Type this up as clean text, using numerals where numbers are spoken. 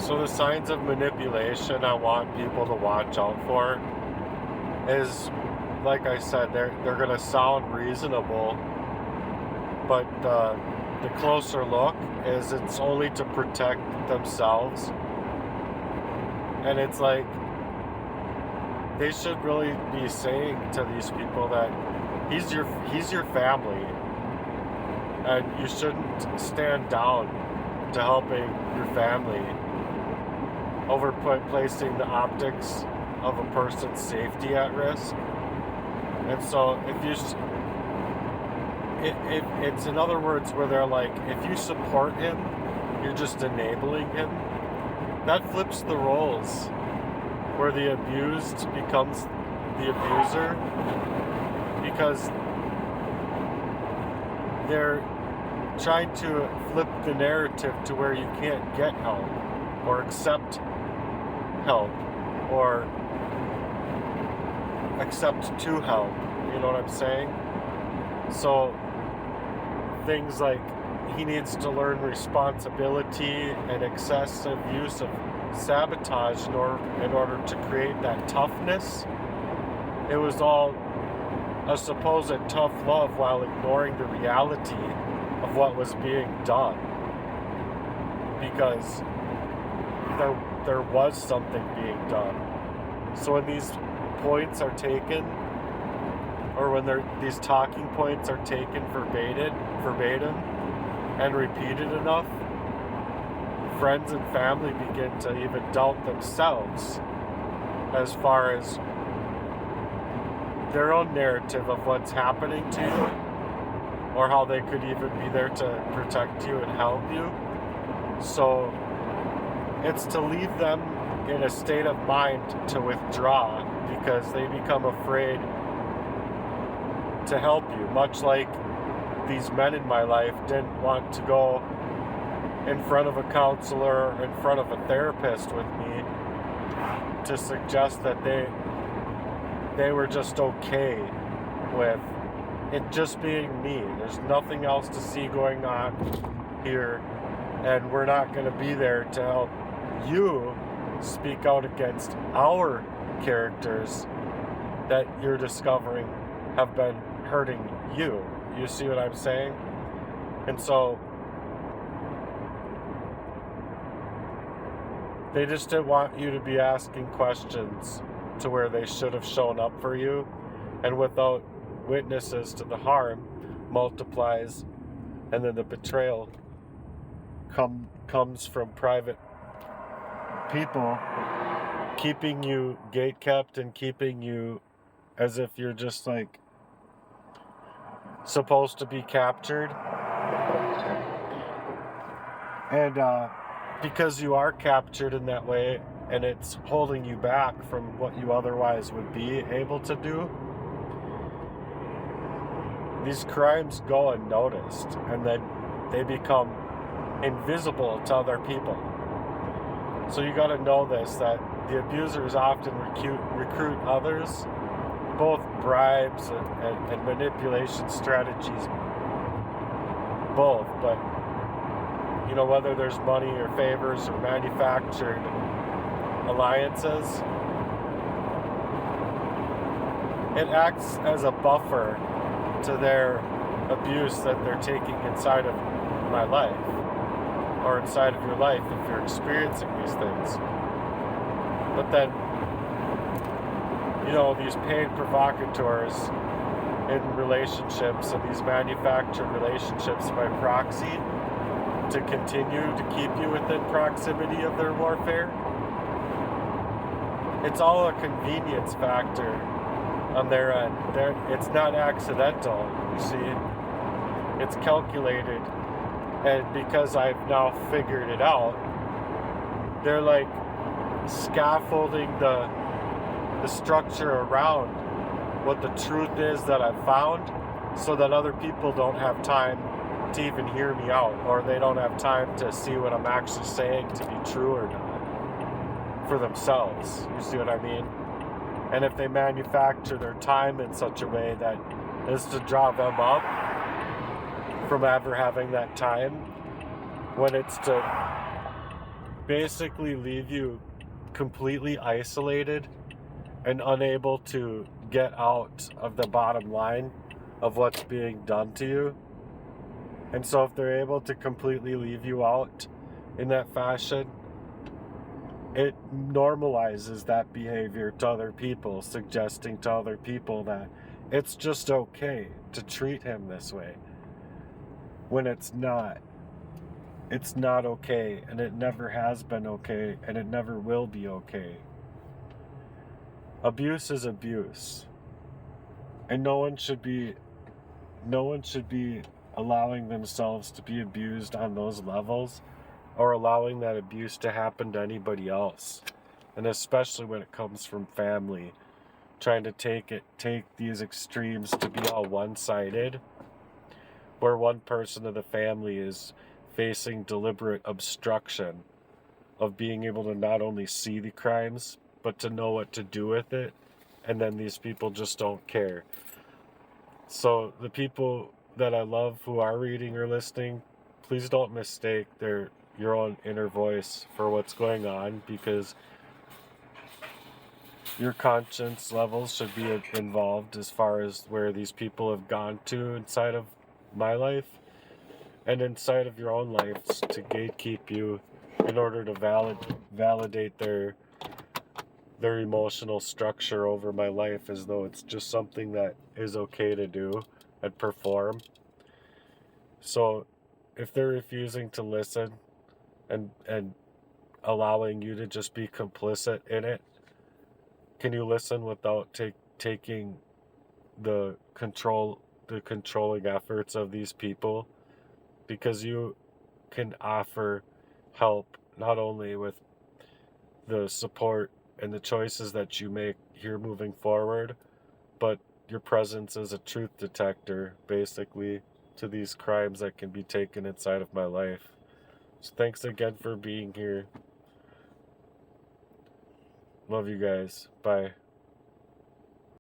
So the signs of manipulation I want people to watch out for is, like I said, they're gonna sound reasonable, but the closer look is it's only to protect themselves, and it's like they should really be saying to these people that he's your family, and you shouldn't stand down to helping your family over placing the optics of a person's safety at risk. And so it's in other words where they're like, if you support him, you're just enabling him. That flips the roles, where the abused becomes the abuser, because they're trying to flip the narrative to where you can't get help or accept help or accept to help. You know what I'm saying? So things like he needs to learn responsibility and excessive use of sabotage in order to create that toughness. It was all a supposed tough love while ignoring the reality of what was being done, because there was something being done. So when these points are taken, or when these talking points are taken verbatim and repeated enough, friends and family begin to even doubt themselves as far as their own narrative of what's happening to you, or how they could even be there to protect you and help you. So it's to leave them in a state of mind to withdraw, because they become afraid to help you, much like these men in my life didn't want to go in front of a counselor, in front of a therapist with me, to suggest that they were just okay with it just being me. There's nothing else to see going on here, and we're not going to be there to help you speak out against our characters that you're discovering have been hurting you. You see what I'm saying? And so they just didn't want you to be asking questions to where they should have shown up for you, and without witnesses to the harm multiplies, and then the betrayal comes from private people keeping you gatekept and keeping you as if you're just like supposed to be captured. And because you are captured in that way, and it's holding you back from what you otherwise would be able to do, these crimes go unnoticed, and then they become invisible to other people. So you got to know this, that the abusers often recruit others, both bribes and manipulation strategies, both. But you know, whether there's money or favors or manufactured alliances, it acts as a buffer to their abuse that they're taking inside of my life, or inside of your life if you're experiencing these things. But then, you know, these paid provocateurs in relationships, and these manufactured relationships by proxy, to continue to keep you within proximity of their warfare, it's all a convenience factor on their end. It's not accidental, you see. It's calculated. And because I've now figured it out, they're like scaffolding the structure around what the truth is that I've found, so that other people don't have time to even hear me out, or they don't have time to see what I'm actually saying to be true or not for themselves. You see what I mean? And if they manufacture their time in such a way that is to draw them up from ever having that time, when it's to basically leave you completely isolated and unable to get out of the bottom line of what's being done to you. And so if they're able to completely leave you out in that fashion, it normalizes that behavior to other people, suggesting to other people that it's just okay to treat him this way, when it's not. It's not okay, and it never has been okay, and it never will be okay. Abuse is abuse, and no one should be allowing themselves to be abused on those levels, or allowing that abuse to happen to anybody else. And especially when it comes from family, trying to take these extremes to be all one-sided, where one person of the family is facing deliberate obstruction of being able to not only see the crimes, but to know what to do with it, and then these people just don't care. So the people that I love who are reading or listening, please don't mistake your own inner voice for what's going on, because your conscience levels should be involved as far as where these people have gone to inside of my life and inside of your own lives to gatekeep you in order to validate their emotional structure over my life, as though it's just something that is okay to do and perform. So if they're refusing to listen and allowing you to just be complicit in it, can you listen without taking the controlling efforts of these people? Because you can offer help not only with the support and the choices that you make here moving forward, but your presence as a truth detector, basically, to these crimes that can be taken inside of my life. So thanks again for being here. Love you guys. Bye.